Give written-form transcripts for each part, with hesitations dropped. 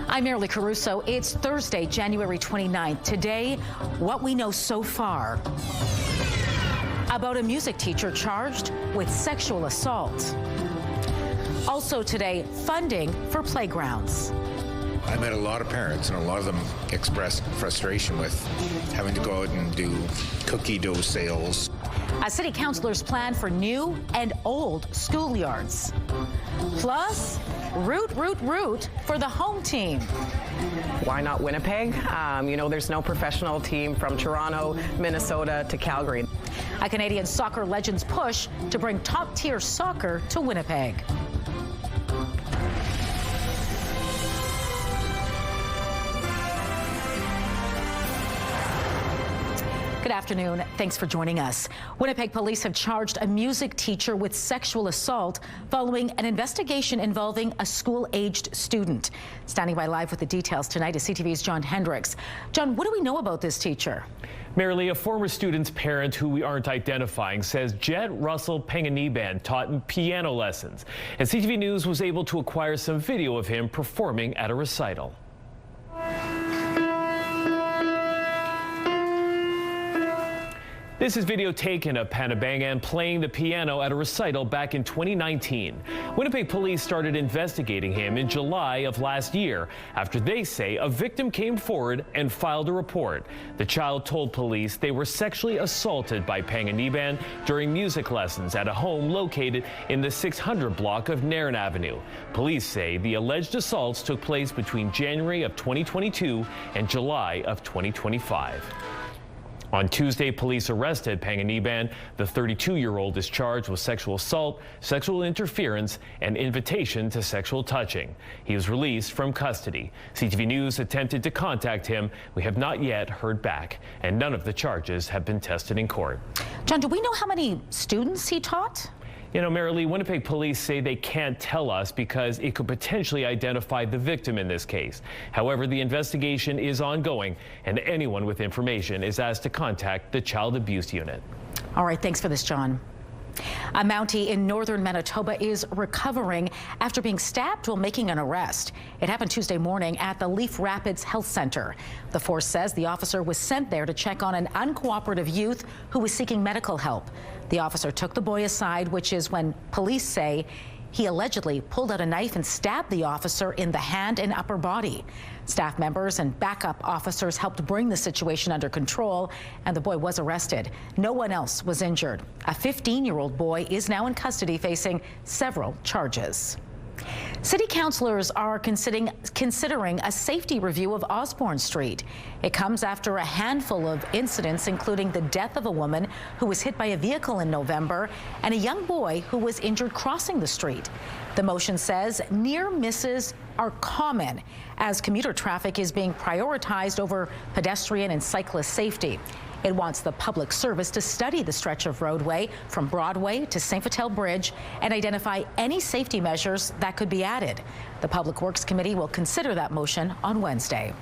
I'm Marilee Caruso. It's Thursday, January 29th. Today, what we know so far about a music teacher charged with sexual assault. Also today, funding for playgrounds. I met a lot of parents, and a lot of them expressed frustration with having to go out and do cookie dough sales. A city councilor's plan for new and old schoolyards. Plus, root for the home team. Why not Winnipeg? There's no professional team from Toronto, Minnesota to Calgary. A Canadian soccer legend's push to bring top-tier soccer to Winnipeg. Good afternoon. Thanks for joining us. Winnipeg police have charged a music teacher with sexual assault following an investigation involving a school-aged student. Standing by live with the details tonight is CTV's John Hendricks. John, what do we know about this teacher? Marilee, a former student's parent who we aren't identifying says Jet Russell Penganiban taught him piano lessons. And CTV News was able to acquire some video of him performing at a recital. This is video taken of Penganiban playing the piano at a recital back in 2019. Winnipeg police started investigating him in July of last year after they say a victim came forward and filed a report. The child told police they were sexually assaulted by Penganiban during music lessons at a home located in the 600 block of Nairn Avenue. Police say the alleged assaults took place between January of 2022 and July of 2025. On Tuesday, police arrested Penganiban. The 32-year-old is charged with sexual assault, sexual interference, and invitation to sexual touching. He was released from custody. CTV News attempted to contact him. We have not yet heard back, and none of the charges have been tested in court. John, do we know how many students he taught? You know, Marilee, Winnipeg police say they can't tell us because it could potentially identify the victim in this case. However, the investigation is ongoing, and anyone with information is asked to contact the Child Abuse Unit. All right, thanks for this, John. A Mountie in northern Manitoba is recovering after being stabbed while making an arrest. It happened Tuesday morning at the Leaf Rapids Health Center. The force says the officer was sent there to check on an uncooperative youth who was seeking medical help. The officer took the boy aside, which is when police say he allegedly pulled out a knife and stabbed the officer in the hand and upper body. Staff members and backup officers helped bring the situation under control, and the boy was arrested. No one else was injured. A 15-year-old boy is now in custody facing several charges. City councilors are considering a safety review of Osborne Street. It comes after a handful of incidents, including the death of a woman who was hit by a vehicle in November and a young boy who was injured crossing the street. The motion says near misses are common as commuter traffic is being prioritized over pedestrian and cyclist safety. It wants the public service to study the stretch of roadway from Broadway to St. Vital Bridge and identify any safety measures that could be added. The Public Works Committee will consider that motion on Wednesday.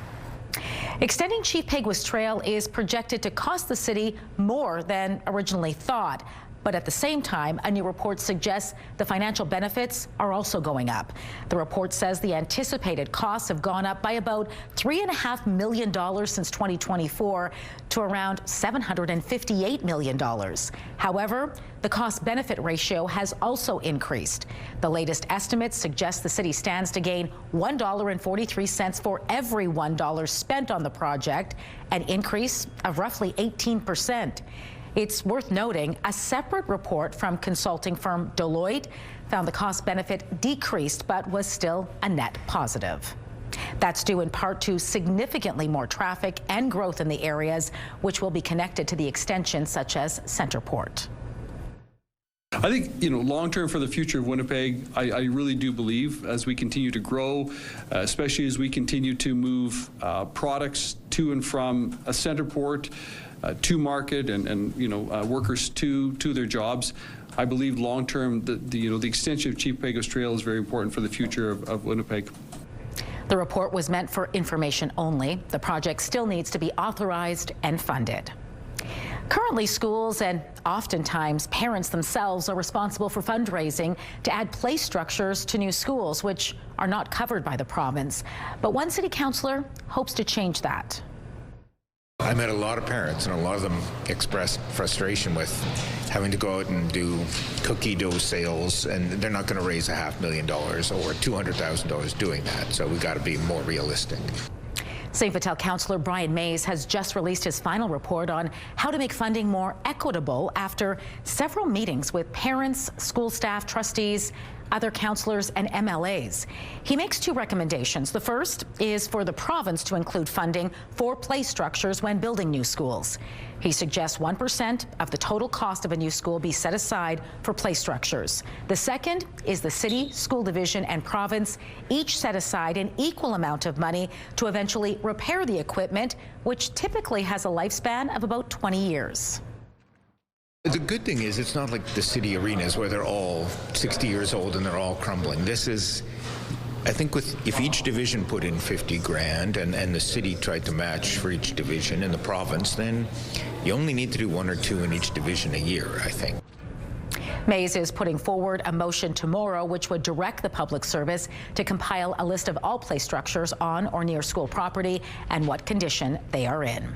Extending Chief Peguis Trail is projected to cost the city more than originally thought. But at the same time, a new report suggests the financial benefits are also going up. The report says the anticipated costs have gone up by about $3.5 million since 2024 to around $758 million. However, the cost-benefit ratio has also increased. The latest estimates suggest the city stands to gain $1.43 for every $1 spent on the project, an increase of roughly 18%. It's worth noting a separate report from consulting firm Deloitte found the cost benefit decreased but was still a net positive. That's due in part to significantly more traffic and growth in the areas which will be connected to the extension, such as Centerport. I think, long term for the future of Winnipeg, I really do believe as we continue to grow, especially as we continue to move products to and from a Centerport, to market and workers to their jobs. I believe long term the extension of Chief Peguis Trail is very important for the future of Winnipeg. The report was meant for information only. The project still needs to be authorized and funded. Currently, schools and oftentimes parents parents themselves are responsible for fundraising to add play structures to new schools, which are not covered by the province. But one city councillor hopes to change that. I met a lot of parents, and a lot of them expressed frustration with having to go out and do cookie dough sales, and they're not going to raise $500,000 or $200,000 doing that. So we got to be more realistic. St. Vital councillor Brian Mays has just released his final report on how to make funding more equitable after several meetings with parents, school staff, trustees, other councillors and MLAs. He makes two recommendations. The first is for the province to include funding for play structures when building new schools. He suggests 1% of the total cost of a new school be set aside for play structures. The second is the city, school division and province each set aside an equal amount of money to eventually repair the equipment, which typically has a lifespan of about 20 years. The good thing is it's not like the city arenas where they're all 60 years old and they're all crumbling. This is, I think, if each division put in 50 grand and the city tried to match for each division in the province, then you only need to do one or two in each division a year, I think. Mays is putting forward a motion tomorrow which would direct the public service to compile a list of all play structures on or near school property and what condition they are in.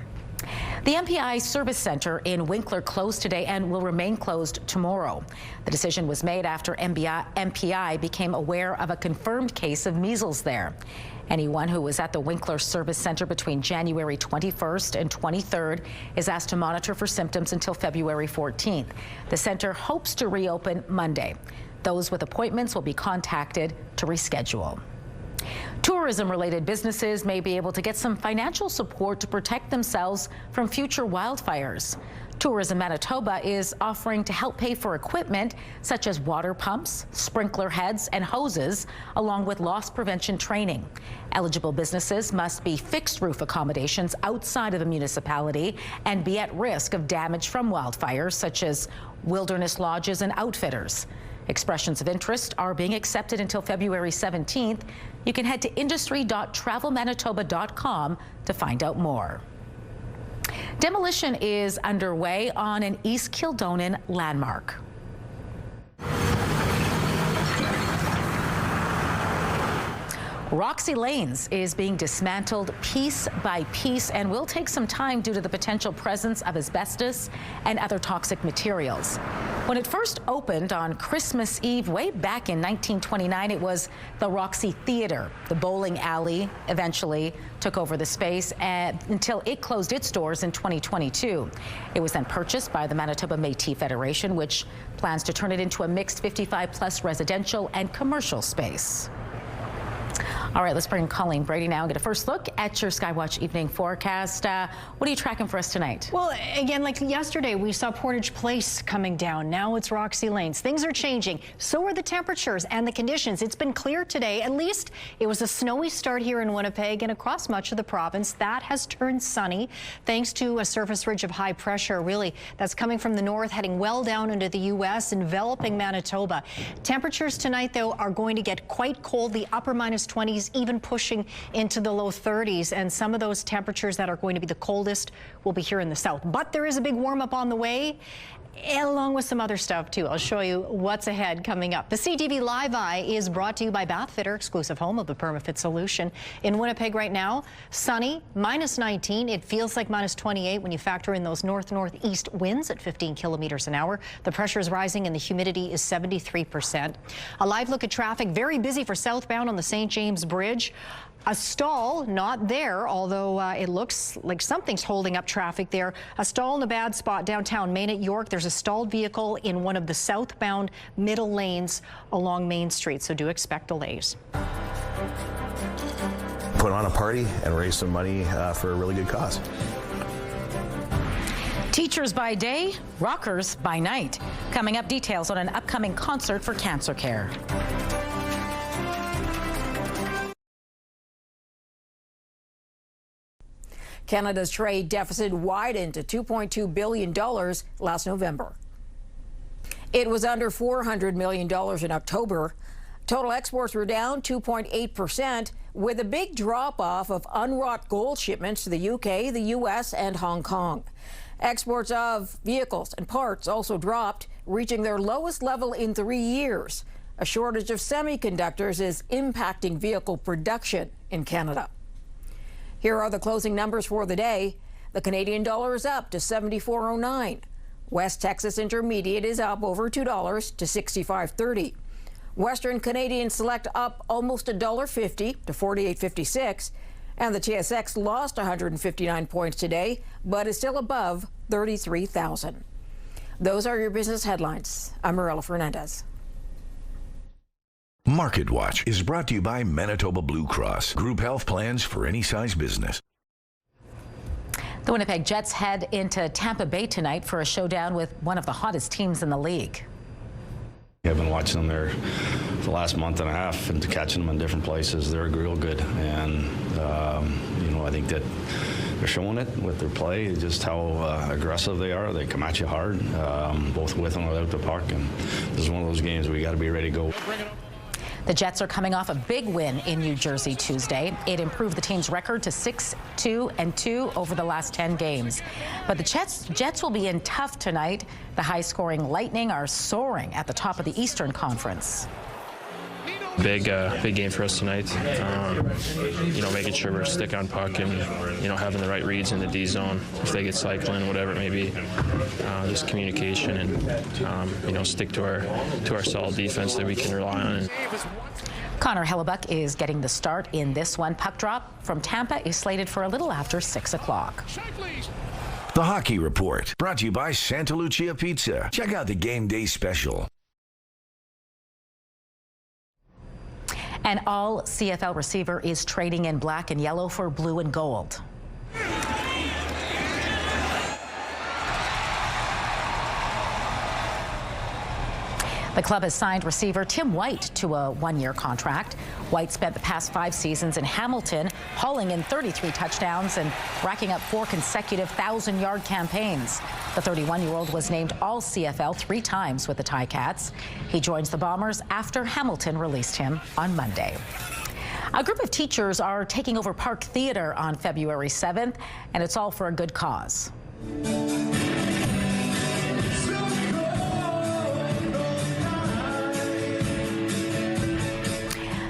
The MPI Service Centre in Winkler closed today and will remain closed tomorrow. The decision was made after MPI became aware of a confirmed case of measles there. Anyone who was at the Winkler Service Centre between January 21st and 23rd is asked to monitor for symptoms until February 14th. The centre hopes to reopen Monday. Those with appointments will be contacted to reschedule. Tourism-related businesses may be able to get some financial support to protect themselves from future wildfires. Tourism Manitoba is offering to help pay for equipment such as water pumps, sprinkler heads and hoses, along with loss prevention training. Eligible businesses must be fixed roof accommodations outside of the municipality and be at risk of damage from wildfires, such as wilderness lodges and outfitters. Expressions of interest are being accepted until February 17th. You can head to industry.travelmanitoba.com to find out more. Demolition is underway on an East Kildonan landmark. Roxy Lanes is being dismantled piece by piece and will take some time due to the potential presence of asbestos and other toxic materials. When it first opened on Christmas Eve way back in 1929, it was the Roxy Theatre. The bowling alley eventually took over the space until it closed its doors in 2022. It was then purchased by the Manitoba Métis Federation, which plans to turn it into a mixed 55-plus residential and commercial space. All right, let's bring Colleen Brady now and get a first look at your Skywatch evening forecast. What are you tracking for us tonight? Well, again, like yesterday, we saw Portage Place coming down. Now it's Roxy Lanes. Things are changing. So are the temperatures and the conditions. It's been clear today. At least it was a snowy start here in Winnipeg and across much of the province. That has turned sunny thanks to a surface ridge of high pressure, really, that's coming from the north, heading well down into the U.S., enveloping Manitoba. Temperatures tonight, though, are going to get quite cold. The upper minus 20s, even pushing into the low 30s, and some of those temperatures that are going to be the coldest will be here in the south. But there is a big warm up on the way, along with some other stuff too. I'll show you what's ahead coming up. The CTV Live Eye is brought to you by Bathfitter, exclusive home of the PermaFit solution. In Winnipeg right now, sunny, minus 19. It feels like minus 28 when you factor in those north-northeast winds at 15 kilometers an hour. The pressure is rising and the humidity is 73%. A live look at traffic, very busy for southbound on the St. James Bridge. A stall, not there, although it looks like something's holding up traffic there. A stall in a bad spot downtown Main at York. There's a stalled vehicle in one of the southbound middle lanes along Main Street, so do expect delays. Put on a party and raise some money for a really good cause. Teachers by day, rockers by night. Coming up, details on an upcoming concert for cancer care. Canada's trade deficit widened to $2.2 billion last November. It was under $400 million in October. Total exports were down 2.8%, with a big drop-off of unwrought gold shipments to the UK, the US, and Hong Kong. Exports of vehicles and parts also dropped, reaching their lowest level in 3 years. A shortage of semiconductors is impacting vehicle production in Canada. Here are the closing numbers for the day. The Canadian dollar is up to 74.09. West Texas Intermediate is up over $2 to 65.30. Western Canadian Select up almost $1.50 to 48.56. And the TSX lost 159 points today, but is still above 33,000. Those are your business headlines. I'm Marilla Fernandez. Market Watch is brought to you by Manitoba Blue Cross. Group health plans for any size business. The Winnipeg Jets head into Tampa Bay tonight for a showdown with one of the hottest teams in the league. I've been watching them there for the last month and a half and catching them in different places. They're real good. And, I think that they're showing it with their play, just how aggressive they are. They come at you hard, both with and without the puck. And this is one of those games where you got to be ready to go. The Jets are coming off a big win in New Jersey Tuesday. It improved the team's record to 6-2-2 over the last 10 games. But the Jets will be in tough tonight. The high-scoring Lightning are soaring at the top of the Eastern Conference. Big game for us tonight. Making sure we're sticking on puck and having the right reads in the D zone. If they get cycling, whatever it may be, just communication and stick to our solid defense that we can rely on. Connor Hellebuck is getting the start in this one. Puck drop from Tampa is slated for a little after 6 o'clock. The Hockey Report, brought to you by Santa Lucia Pizza. Check out the game day special. An all CFL receiver is trading in black and yellow for blue and gold. The club has signed receiver Tim White to a one-year contract. White spent the past 5 seasons in Hamilton, hauling in 33 touchdowns and racking up 4 consecutive 1,000-yard campaigns. The 31-year-old was named All-CFL 3 times with the Ticats. He joins the Bombers after Hamilton released him on Monday. A group of teachers are taking over Park Theatre on February 7th, and it's all for a good cause.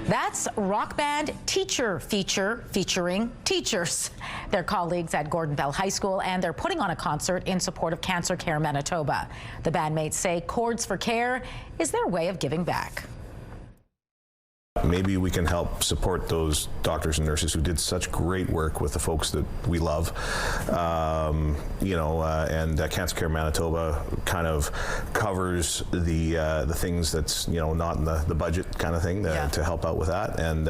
That's rock band Teacher Feature featuring teachers. They're colleagues at Gordon Bell High School, and they're putting on a concert in support of Cancer Care Manitoba. The bandmates say Chords for Care is their way of giving back. Maybe we can help support those doctors and nurses who did such great work with the folks that we love. And Cancer Care Manitoba kind of covers the things that's not in the budget kind of thing to help out with that. And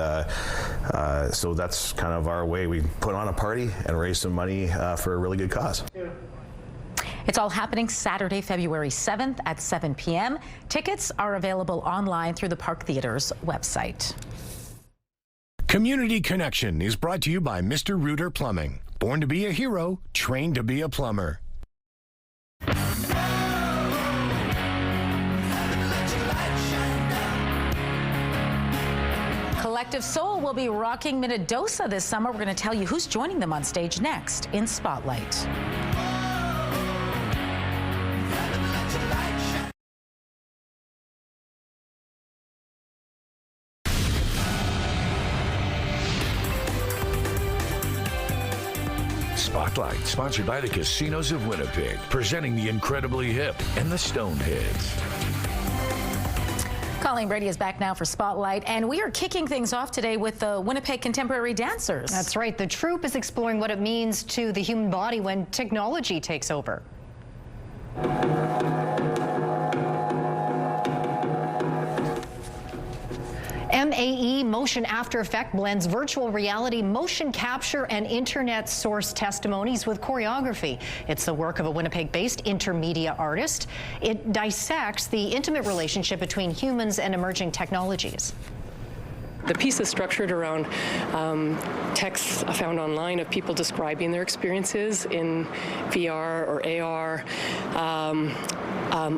so that's kind of our way. We put on a party and raise some money for a really good cause. It's all happening Saturday, February 7th at 7 p.m. Tickets are available online through the Park Theatre's website. Community Connection is brought to you by Mr. Reuter Plumbing. Born to be a hero, trained to be a plumber. Collective Soul will be rocking Minnedosa this summer. We're going to tell you who's joining them on stage next in Spotlight. Spotlight, sponsored by the Casinos of Winnipeg, presenting the incredibly hip and the Stoneheads. Colleen Brady is back now for Spotlight, and we are kicking things off today with the Winnipeg Contemporary Dancers. That's right. The troupe is exploring what it means to the human body when technology takes over. MAE Motion After Effect blends virtual reality, motion capture, and internet source testimonies with choreography. It's the work of a Winnipeg-based intermedia artist. It dissects the intimate relationship between humans and emerging technologies. The piece is structured around texts found online of people describing their experiences in VR or AR,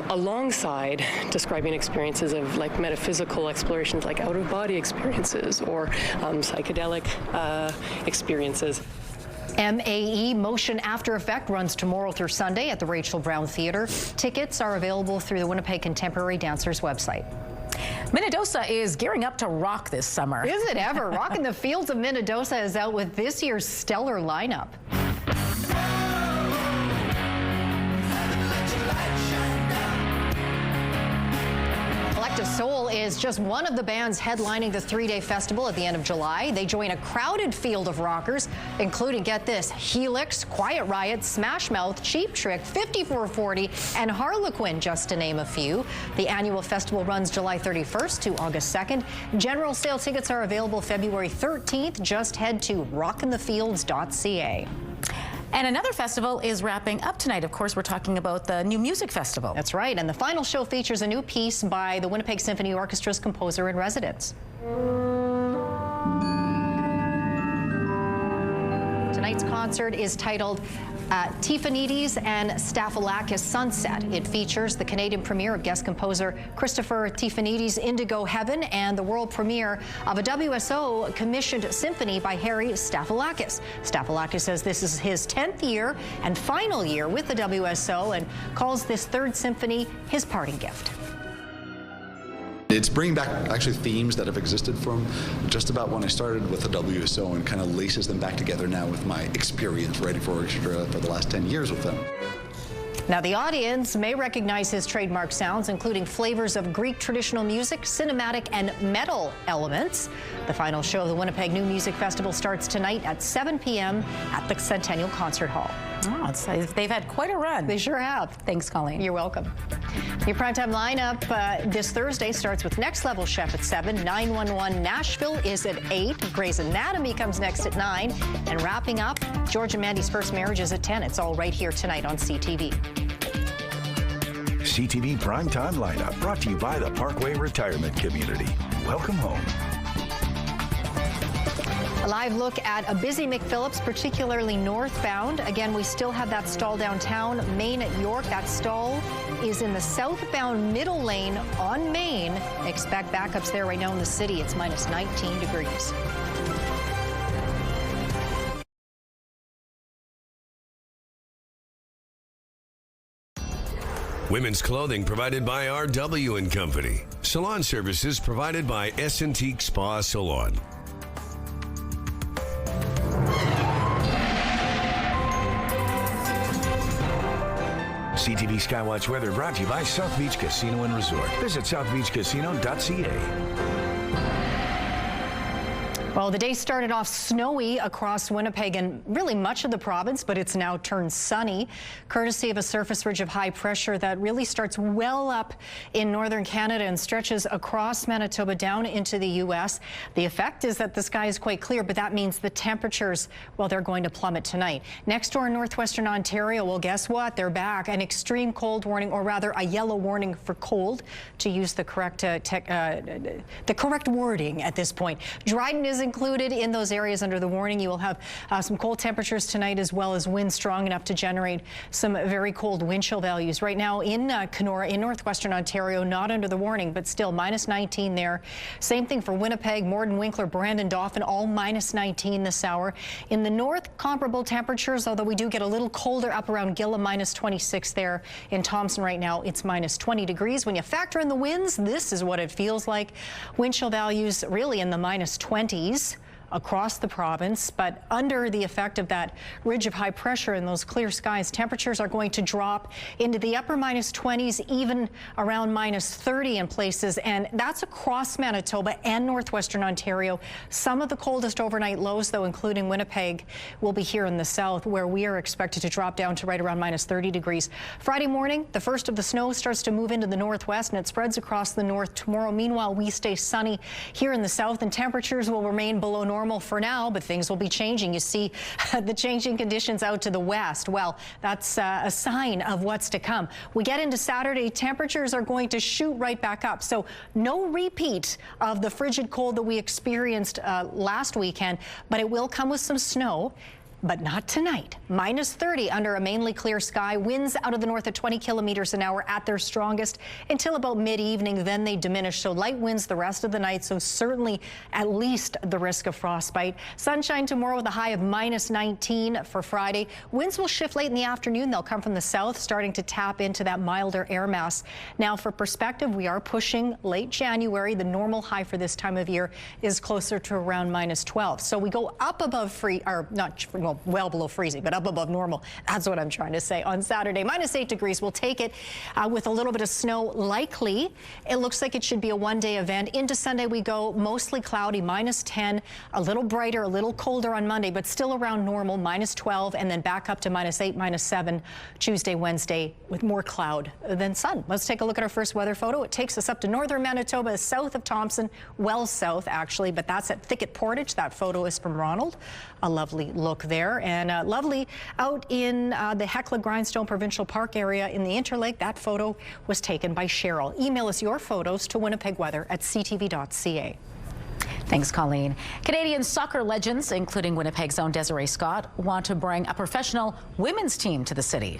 alongside describing experiences of like metaphysical explorations, like out-of-body experiences or psychedelic experiences. MAE, Motion After Effect, runs tomorrow through Sunday at the Rachel Brown Theatre. Tickets are available through the Winnipeg Contemporary Dancers website. Minnedosa is gearing up to rock this summer. Is it ever? Rocking the Fields of Minnedosa is out with this year's stellar lineup. Collective Soul is just one of the bands headlining the three-day festival at the end of July. They join a crowded field of rockers, including, get this, Helix, Quiet Riot, Smash Mouth, Cheap Trick, 5440, and Harlequin, just to name a few. The annual festival runs July 31st to August 2nd. General sale tickets are available February 13th. Just head to rockinthefields.ca. And another festival is wrapping up tonight. Of course, we're talking about the New Music Festival. That's right. And the final show features a new piece by the Winnipeg Symphony Orchestra's composer in residence. Tonight's concert is titled Tiffanides and Staphylakis Sunset. It features the Canadian premiere of guest composer Christopher Tiffanides' Indigo Heaven and the world premiere of a WSO commissioned symphony by Harry Staphylakis. Staphylakis says this is his 10th year and final year with the WSO and calls this third symphony his parting gift. It's bringing back actually themes that have existed from just about when I started with the WSO and kind of laces them back together now with my experience writing for orchestra for the last 10 years with them. Now, the audience may recognize his trademark sounds, including flavors of Greek traditional music, cinematic, and metal elements. The final show of the Winnipeg New Music Festival starts tonight at 7 p.m. at the Centennial Concert Hall. Oh, they've had quite a run. They sure have. Thanks, Colleen. You're welcome. Your primetime lineup this Thursday starts with Next Level Chef at 7. 911 Nashville is at 8. Grey's Anatomy comes next at 9. And wrapping up, George and Mandy's First Marriage is at 10. It's all right here tonight on CTV. CTV Primetime Lineup, brought to you by the Parkway Retirement Community. Welcome home. A live look at a busy McPhillips, particularly northbound. Again, we still have that stall downtown. Main at York, that stall is in the southbound middle lane on Main. Expect backups there right now in the city. It's minus 19 degrees. Women's clothing provided by RW & Company. Salon services provided by S&T Spa Salon. CTV Skywatch weather brought to you by South Beach Casino and Resort. Visit southbeachcasino.ca. Well, the day started off snowy across Winnipeg and really much of the province, but it's now turned sunny, courtesy of a surface ridge of high pressure that really starts well up in northern Canada and stretches across Manitoba down into the U.S. The effect is that the sky is quite clear, but that means the temperatures, well, they're going to plummet tonight. Next door in northwestern Ontario, well, guess what? They're back. An extreme cold warning, or rather a yellow warning for cold, to use the correct wording at this point. Dryden is included in those areas under the warning. You will have some cold temperatures tonight, as well as winds strong enough to generate some very cold wind chill values. Right now in Kenora, in northwestern Ontario, not under the warning, but still minus 19 there. Same thing for Winnipeg, Morden, Winkler, Brandon, Dauphin, all minus 19 this hour. In the north, comparable temperatures, although we do get a little colder up around Gillam, minus 26 there. In Thompson right now, it's minus 20 degrees. When you factor in the winds, this is what it feels like. Wind chill values really in the minus 20s across the province, but under the effect of that ridge of high pressure and those clear skies, temperatures are going to drop into the upper minus 20s, even around minus 30 in places, and that's across Manitoba and northwestern Ontario. Some of the coldest overnight lows, though, including Winnipeg, will be here in the south, where we are expected to drop down to right around minus 30 degrees. Friday morning, the first of the snow starts to move into the northwest, and it spreads across the north tomorrow. Meanwhile, we stay sunny here in the south, and temperatures will remain below normal for now, but things will be changing. You see the changing conditions out to the west. Well, that's a sign of what's to come. We get into Saturday, temperatures are going to shoot right back up. So no repeat of the frigid cold that we experienced last weekend, but it will come with some snow. But not tonight. Minus 30 under a mainly clear sky. Winds out of the north at 20 kilometers an hour at their strongest until about mid-evening. Then they diminish. So light winds the rest of the night. So certainly at least the risk of frostbite. Sunshine tomorrow with a high of minus 19 for Friday. Winds will shift late in the afternoon. They'll come from the south, starting to tap into that milder air mass. Now, for perspective, we are pushing late January. The normal high for this time of year is closer to around minus 12. So we go up above well below freezing, but up above normal. That's what I'm trying to say. On Saturday, minus 8 degrees. We'll take it with a little bit of snow likely. It looks like it should be a one-day event. Into Sunday we go, mostly cloudy, minus 10, a little brighter, a little colder on Monday, but still around normal, minus 12, and then back up to minus 8, minus 7 Tuesday, Wednesday, with more cloud than sun. Let's take a look at our first weather photo. It takes us up to northern Manitoba, south of Thompson, well south actually, but that's at Thicket Portage. That photo is from Ronald. A lovely look there. And lovely out in the Hecla Grindstone Provincial Park area in the Interlake. That photo was taken by Cheryl. Email us your photos to winnipegweather@ctv.ca. Thanks, Colleen. Canadian soccer legends, including Winnipeg's own Desiree Scott, want to bring a professional women's team to the city.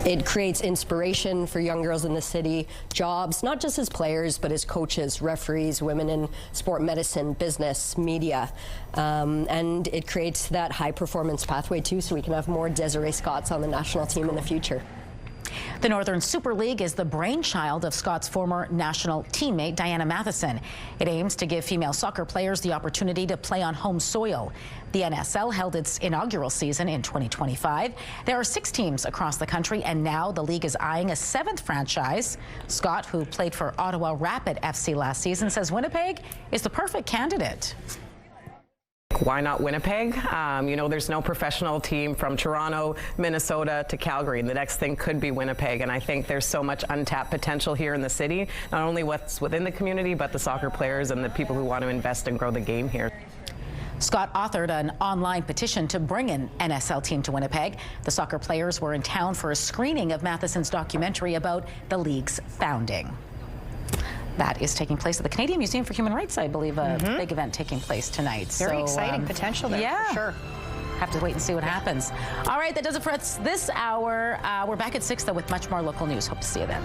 It creates inspiration for young girls in the city, jobs, not just as players, but as coaches, referees, women in sport medicine, business, media. And it creates that high performance pathway too, so we can have more Desiree Scotts on the national team in the future. The Northern Super League is the brainchild of Scott's former national teammate, Diana Matheson. It aims to give female soccer players the opportunity to play on home soil. The NSL held its inaugural season in 2025. There are 6 teams across the country, and now the league is eyeing a 7th franchise. Scott, who played for Ottawa Rapid FC last season, says Winnipeg is the perfect candidate. Why not Winnipeg? You know, there's no professional team from Toronto, Minnesota to Calgary, and the next thing could be Winnipeg. And I think there's so much untapped potential here in the city, not only what's within the community, but the soccer players and the people who want to invest and grow the game here. Scott authored an online petition to bring an NSL team to Winnipeg. The soccer players were in town for a screening of Matheson's documentary about the league's founding. That is taking place at the Canadian Museum for Human Rights, I believe, a big event taking place tonight. Very exciting potential there, for sure. Have to wait and see what happens. All right, that does it for us this hour. We're back at 6, though, with much more local news. Hope to see you then.